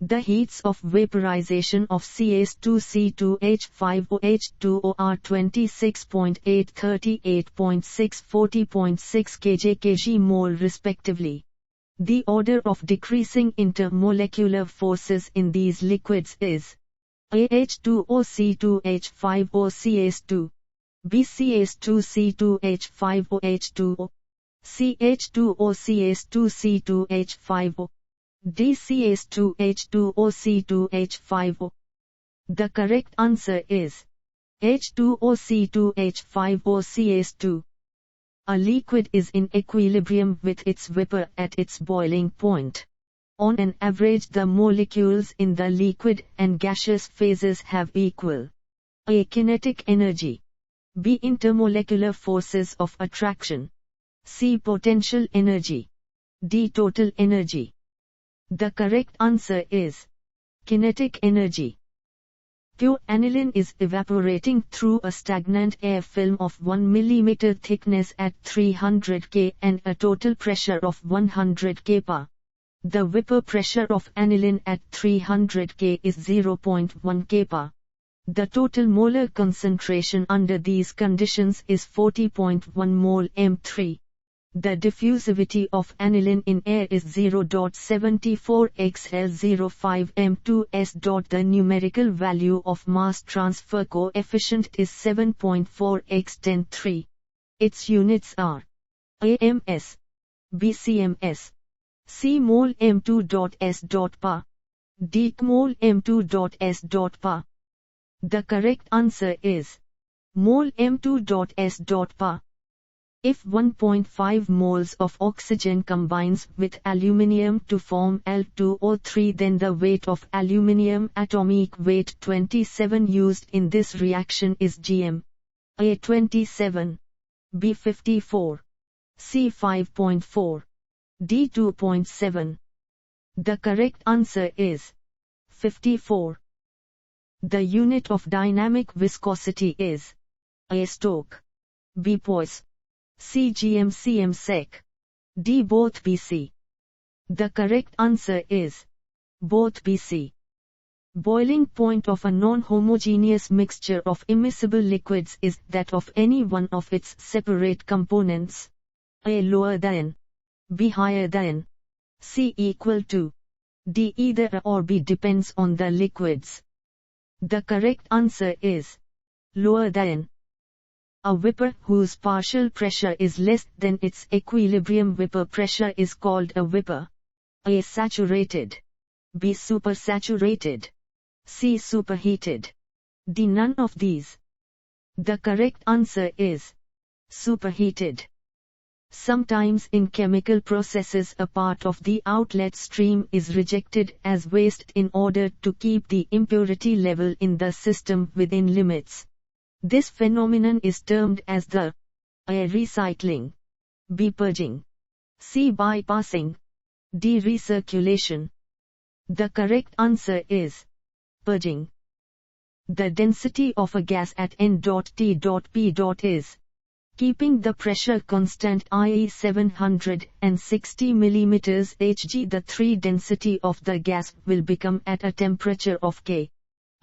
The heats of vaporization of Cas2C2H5OH2O are 26.8, 38.6, 40.6 kg mole respectively. The order of decreasing intermolecular forces in these liquids is AH2OC2H5OCS2, BCS2C2H5OH2O, CH2OCS2C2H5O, DCS2H2OC2H5O. The correct answer is H2OC2H5OCS2. A liquid is in equilibrium with its vapor at its boiling point. On an average, the molecules in the liquid and gaseous phases have equal A. Kinetic energy, B. Intermolecular forces of attraction, C. Potential energy, D. Total energy. The correct answer is kinetic energy. Pure aniline is evaporating through a stagnant air film of 1 mm thickness at 300 K and a total pressure of 100 kPa. The vapor pressure of aniline at 300 K is 0.1 kPa. The total molar concentration under these conditions is 40.1 mol m3. The diffusivity of aniline in air is 0.74 xL05 m2s. The numerical value of mass transfer coefficient is 7.4 x 10^3. Its units are AMS, BCMS, C mol m2.s.Pa, D mol m2.s.Pa. The correct answer is mol m2.s.Pa. If 1.5 moles of oxygen combines with aluminium to form Al2O3, then the weight of aluminium, atomic weight 27 used in this reaction is gm. A 27, B 54, C 5.4, D 2.7. The correct answer is 54. The unit of dynamic viscosity is A. Stoke, B. Poise, C. GM cm sec, D. both BC. The correct answer is both BC. Boiling point of a non-homogeneous mixture of immiscible liquids is that of any one of its separate components. A. Lower than, B. higher than, C. equal to, D. either A or B depends on the liquids. The correct answer is lower than. A vapor whose partial pressure is less than its equilibrium vapor pressure is called a vapor. A. saturated, B. supersaturated, C. superheated, D. none of these. The correct answer is superheated. Sometimes in chemical processes a part of the outlet stream is rejected as waste in order to keep the impurity level in the system within limits. This phenomenon is termed as the A. recycling, B. purging, C. bypassing, D. recirculation. The correct answer is purging. The density of a gas at N.T.P. is keeping the pressure constant, i.e. 760 mm Hg. The 3 density of the gas will become at a temperature of K.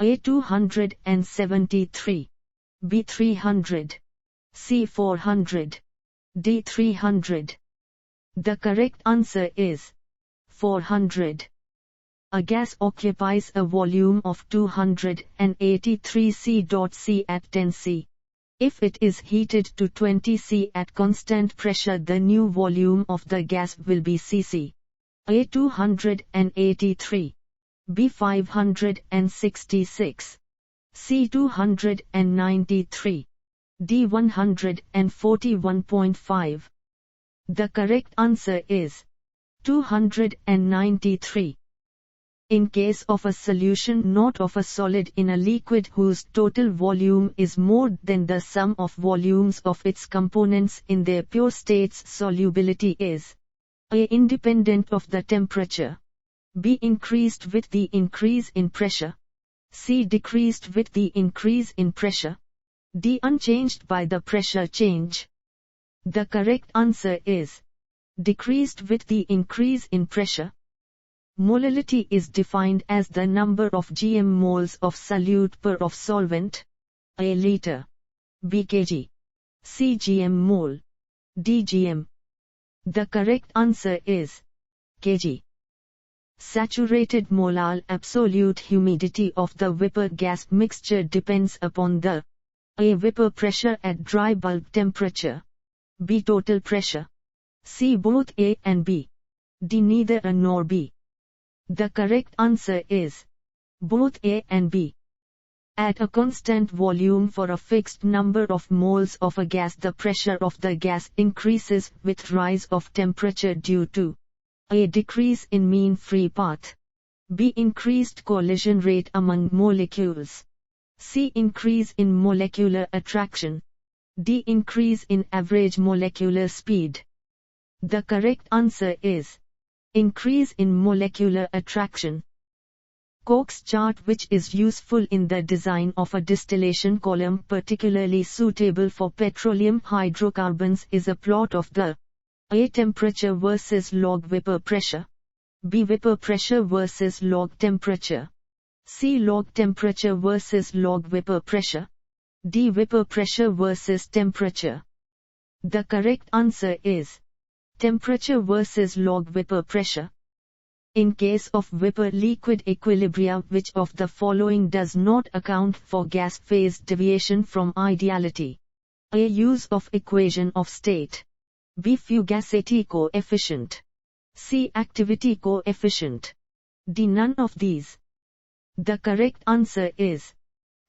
A. 273, B. 300, C. 400, D. 300. The correct answer is 400. A gas occupies a volume of 283 C.C at 10 C. If it is heated to 20 C at constant pressure, the new volume of the gas will be Cc. A. 283, B. 566, C. 293, D. 141.5. The correct answer is 293. In case of a solution, not of a solid, in a liquid whose total volume is more than the sum of volumes of its components in their pure states, solubility is A. independent of the temperature, B. increased with the increase in pressure, C. decreased with the increase in pressure, D. unchanged by the pressure change. The correct answer is decreased with the increase in pressure. Molality is defined as the number of gm moles of solute per of solvent. A liter. B kg. C gm mole. D gm. The correct answer is kg. Saturated molal absolute humidity of the vapor gas mixture depends upon the A. Vapor pressure at dry bulb temperature. B. Total pressure. C. Both A and B. D. Neither A nor B. The correct answer is both A and B. At a constant volume for a fixed number of moles of a gas, the pressure of the gas increases with rise of temperature due to A. Decrease in mean free path. B. Increased collision rate among molecules. C. Increase in molecular attraction. D. Increase in average molecular speed. The correct answer is increase in molecular attraction. Koch's chart, which is useful in the design of a distillation column particularly suitable for petroleum hydrocarbons, is a plot of the A. Temperature versus log vapor pressure. B. Vapor pressure versus log temperature. C. Log temperature versus log vapor pressure. D. Vapor pressure versus temperature. The correct answer is temperature versus log vapor pressure. In case of vapor-liquid equilibria, which of the following does not account for gas phase deviation from ideality? A. Use of equation of state. B. Fugacity coefficient. C. Activity coefficient. D. None of these. The correct answer is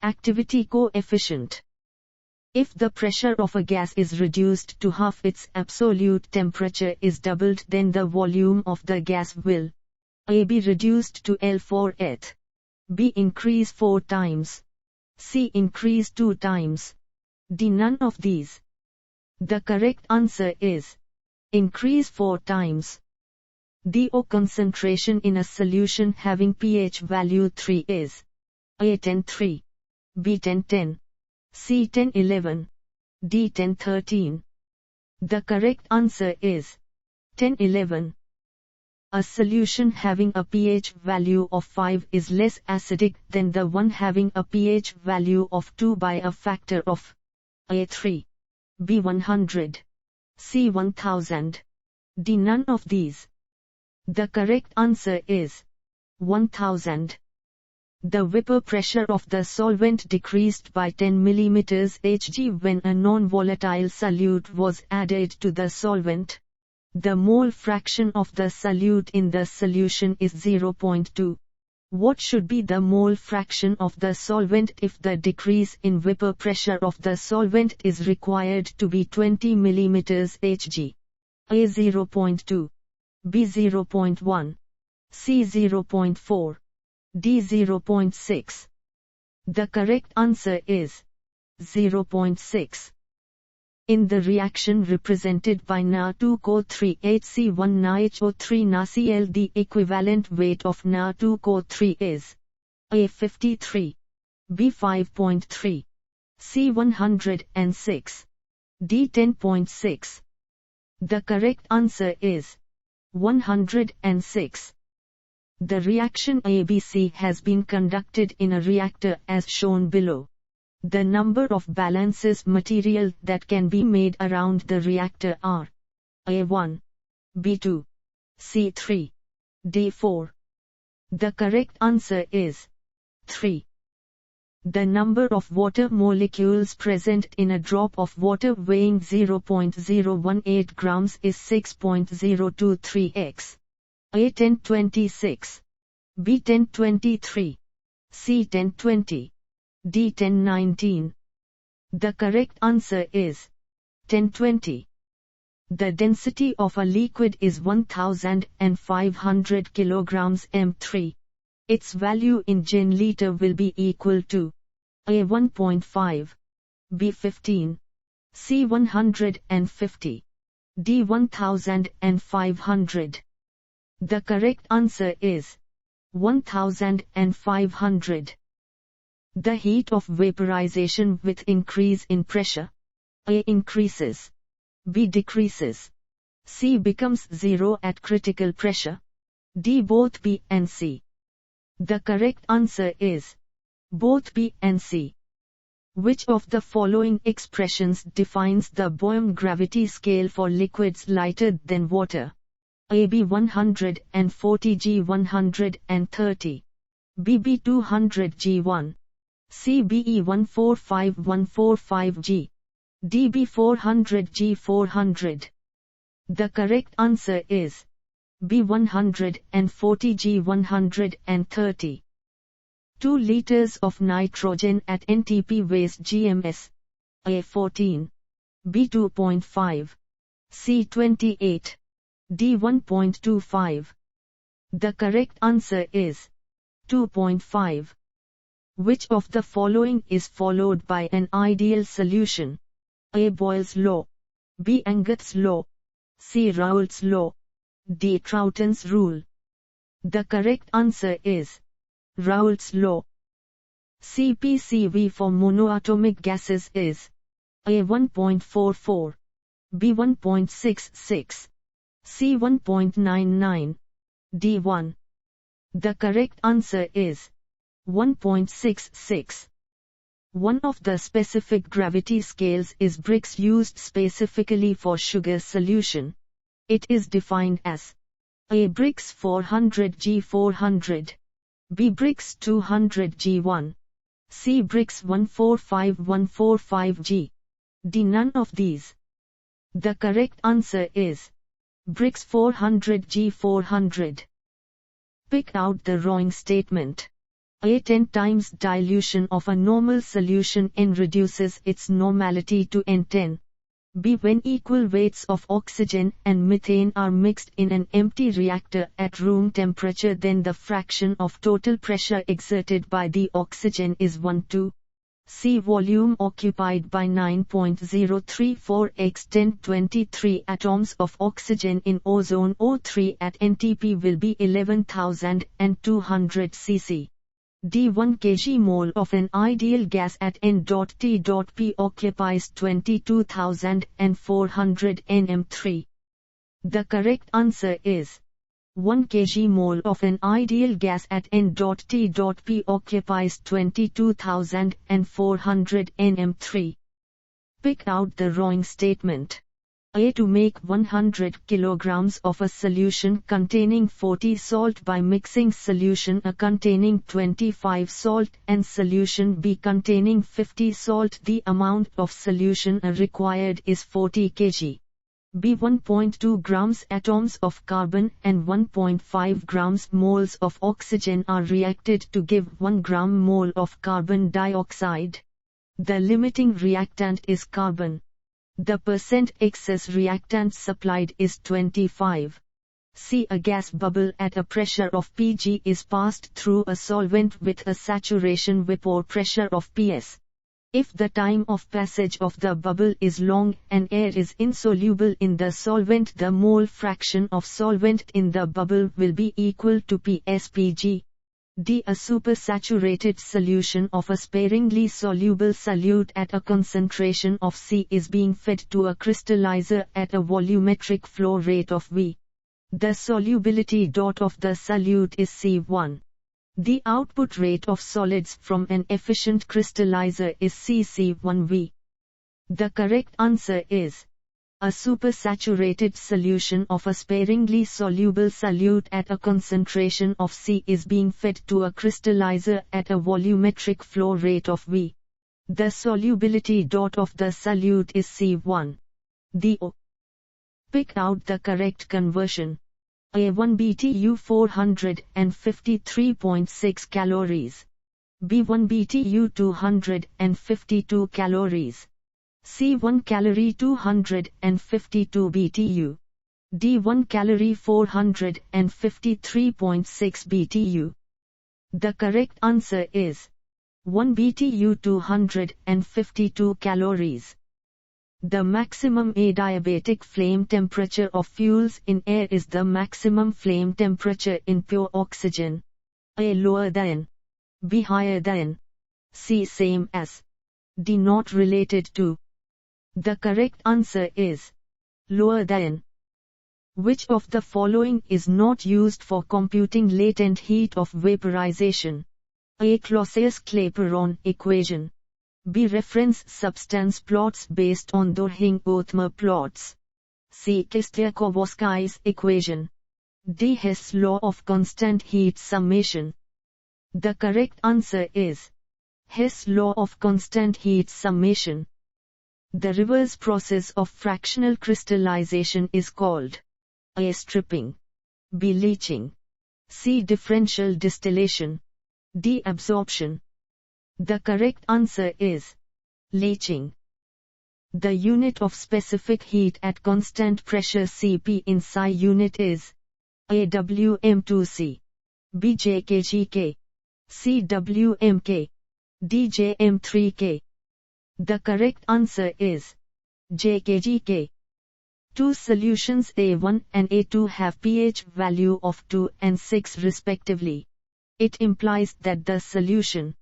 activity coefficient. If the pressure of a gas is reduced to half its absolute temperature is doubled, then the volume of the gas will A. Be reduced to L4th. B. Increase 4 times. C. Increase 2 times. D. None of these. The correct answer is increase 4 times. The O concentration in a solution having pH value 3 is A. 10-3. B. 10-10. C. 10-11. D. 10-13. The correct answer is 10-11. A solution having a pH value of 5 is less acidic than the one having a pH value of 2 by a factor of A. 3. B. 100. C. 1000. D. None of these. The correct answer is 1000. The vapor pressure of the solvent decreased by 10 mm Hg when a non-volatile solute was added to the solvent. The mole fraction of the solute in the solution is 0.2. What should be the mole fraction of the solvent if the decrease in vapor pressure of the solvent is required to be 20 mm Hg? A. 0.2. B. 0.1. C. 0.4. D. 0.6. The correct answer is 0.6. In the reaction represented by Na2CO3HC1NiHO3NaCl, the equivalent weight of Na2CO3 is A. 53. B. 5.3. C. 106. D. 10.6. The correct answer is 106. The reaction ABC has been conducted in a reactor as shown below. The number of balances material that can be made around the reactor are A1, B2, C3, D4. The correct answer is 3. The number of water molecules present in a drop of water weighing 0.018 grams is 6.023x. A. 1026. B. 1023. C. 1020. D. 1019. The correct answer is 1020. The density of a liquid is 1500 kilograms m3. Its value in gen-liter will be equal to A. 1.5. B. 15. C. 150. D. 1500. The correct answer is 1500. The heat of vaporization with increase in pressure. A. Increases. B. Decreases. C. Becomes zero at critical pressure. D. Both B and C. The correct answer is both B and C. Which of the following expressions defines the Bohm gravity scale for liquids lighter than water? A. B 140 G 130. B. B 200 G 1. C. B. E 145 G. D. B 400 G 400. The correct answer is B 140 G 130. 2 liters of nitrogen at N.T.P. waste GMS. A 14. B 2.5. C 28. D 1.25. The correct answer is 2.5. Which of the following is followed by an ideal solution? A. Boyle's law. B. Angut's law. C. Raoults law. D. Troughton's rule. The correct answer is Raoults law. CpCv for monoatomic gases is A. 1.44. B. 1.66. C. 1.99. D. 1. The correct answer is 1.66. One of the specific gravity scales is Briggs, used specifically for sugar solution. It is defined as A. Briggs 400 G 400. B. Briggs 200 G 1. C. Briggs 145 G. D. None of these. The correct answer is Briggs 400 G 400. Pick out the wrong statement. A. 10 times dilution of a normal solution N reduces its normality to N10. B. When equal weights of oxygen and methane are mixed in an empty reactor at room temperature, then the fraction of total pressure exerted by the oxygen is 1:2. C. Volume occupied by 9.034 x 1023 atoms of oxygen in ozone O3 at N.T.P. will be 11,200 cc. D. 1 kg-mole of an ideal gas at N.T.P. occupies 22,400 nm3. The correct answer is 1 kg-mole of an ideal gas at N.T.P. occupies 22,400 nm3. Pick out the wrong statement. A. To make 100 kilograms of a solution containing 40 salt by mixing solution A containing 25 salt and solution B containing 50 salt, the amount of solution A required is 40 kg. B. 1.2 grams atoms of carbon and 1.5 grams moles of oxygen are reacted to give 1 gram mole of carbon dioxide. The limiting reactant is carbon. The percent excess reactant supplied is 25. C. A gas bubble at a pressure of Pg is passed through a solvent with a saturation vapor pressure of Ps. If the time of passage of the bubble is long and air is insoluble in the solvent, the mole fraction of solvent in the bubble will be equal to Pg. D. A supersaturated solution of a sparingly soluble solute at a concentration of C is being fed to a crystallizer at a volumetric flow rate of V. The solubility of the solute is C1. The output rate of solids from an efficient crystallizer is C1V. The correct answer is a supersaturated solution of a sparingly soluble solute at a concentration of C is being fed to a crystallizer at a volumetric flow rate of V. The solubility of the solute is C1. The O. Pick out the correct conversion. A. 1 BTU 453.6 calories. B. 1 BTU 252 calories. C. 1 calorie 252 BTU. D. 1 calorie 453.6 BTU. The correct answer is 1 BTU 252 calories. The maximum adiabatic flame temperature of fuels in air is the maximum flame temperature in pure oxygen. A. Lower than. B. Higher than. C. Same as. D. Not related to. The correct answer is lower than. Which of the following is not used for computing latent heat of vaporization? A. Clausius-Clapeyron equation. B. Reference substance plots based on Doerring-Othmer plots. C. Kistler-Kovsky's equation. D. Hess law of constant heat summation. The correct answer is Hess law of constant heat summation. The reverse process of fractional crystallization is called A. Stripping. B. Leaching. C. Differential distillation. D. Absorption. The correct answer is leaching. The unit of specific heat at constant pressure Cp in SI unit is A. Wm2C. B. Jkgk. C. Wmk. D. Jm3k. The correct answer is Jkgk. Two solutions A1 and A2 have pH value of 2 and 6 respectively. It implies that the solution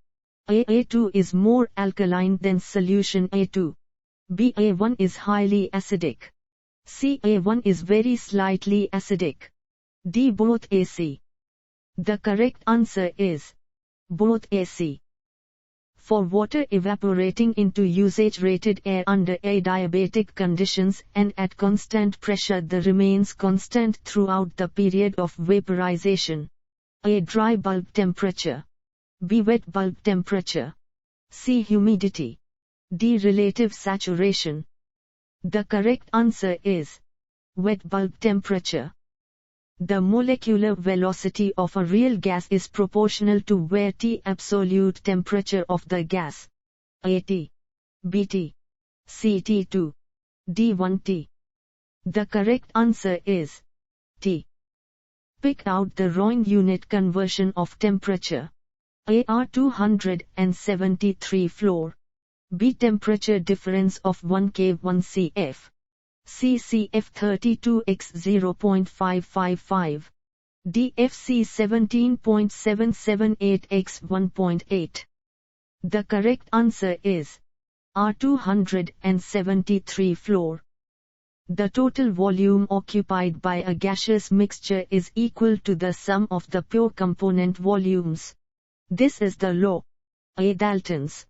A2 is more alkaline than solution A2. B. A1 is highly acidic. C. A1 is very slightly acidic. D. Both AC. The correct answer is both AC. For water evaporating into usage-rated air under adiabatic conditions and at constant pressure, the remains constant throughout the period of vaporization. A. Dry bulb temperature. B. Wet bulb temperature. C. Humidity. D. Relative saturation. The correct answer is wet bulb temperature. The molecular velocity of a real gas is proportional to where T absolute temperature of the gas. AT. BT. CT2. D1T. The correct answer is T. Pick out the wrong unit conversion of temperature. A. R273 floor. B. Temperature difference of 1 K 1 Cf. C. Cf 32x 0.555. D. Fc 17.778x 1.8. The correct answer is R273 floor. The total volume occupied by a gaseous mixture is equal to the sum of the pure component volumes. This is the law. A. Dalton's.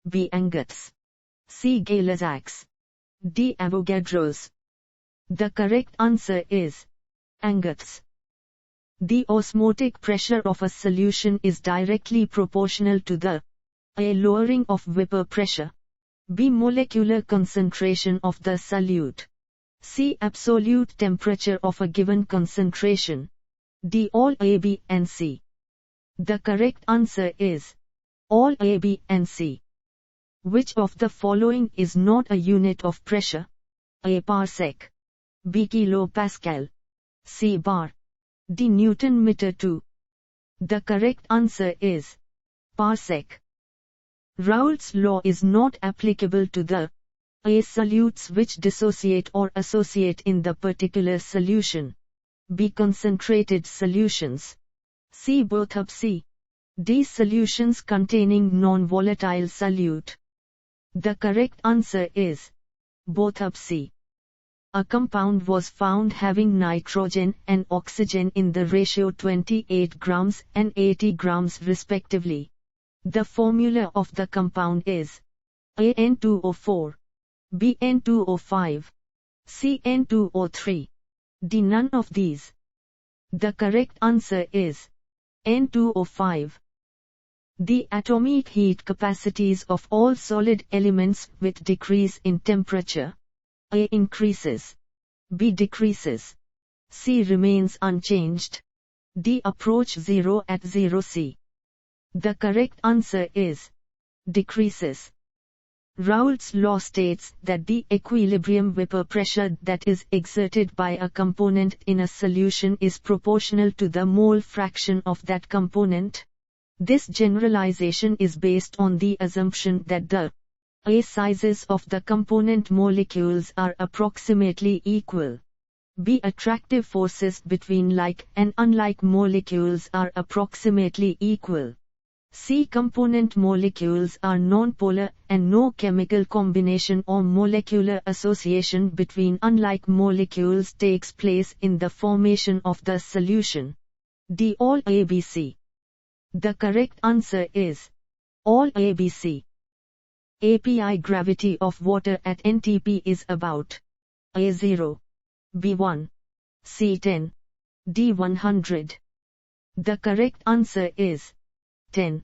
B. Angut's. C. Gay-Lussac's. D. Avogadro's. The correct answer is Angut's. The osmotic pressure of a solution is directly proportional to the A. Lowering of vapor pressure. B. Molecular concentration of the solute. C. Absolute temperature of a given concentration. D. All A, B, and C. The correct answer is all A, B, and C. Which of the following is not a unit of pressure? A. Parsec. B. Kilopascal. C. Bar. D. Newton meter 2. The correct answer is parsec. Raoults' law is not applicable to the A. Solutes which dissociate or associate in the particular solution. B. Concentrated solutions. C. Both of C. D. Solutions containing non-volatile solute. The correct answer is both of C. A compound was found having nitrogen and oxygen in the ratio 28 grams and 80 grams respectively. The formula of the compound is A. N2O4. B. N2O5. C. N2O3. D. None of these. The correct answer is N2O5. The atomic heat capacities of all solid elements with decrease in temperature. A. Increases. B. Decreases. C. Remains unchanged. D. Approach zero at 0 C. The correct answer is decreases. Raoults' law states that the equilibrium vapor pressure that is exerted by a component in a solution is proportional to the mole fraction of that component. This generalization is based on the assumption that the A sizes of the component molecules are approximately equal. B. Attractive forces between like and unlike molecules are approximately equal. C component molecules are nonpolar, and no chemical combination or molecular association between unlike molecules takes place in the formation of the solution. D. All ABC. The correct answer is all ABC. API gravity of water at N.T.P. is about A0, B1, C10, D100. The correct answer is 10.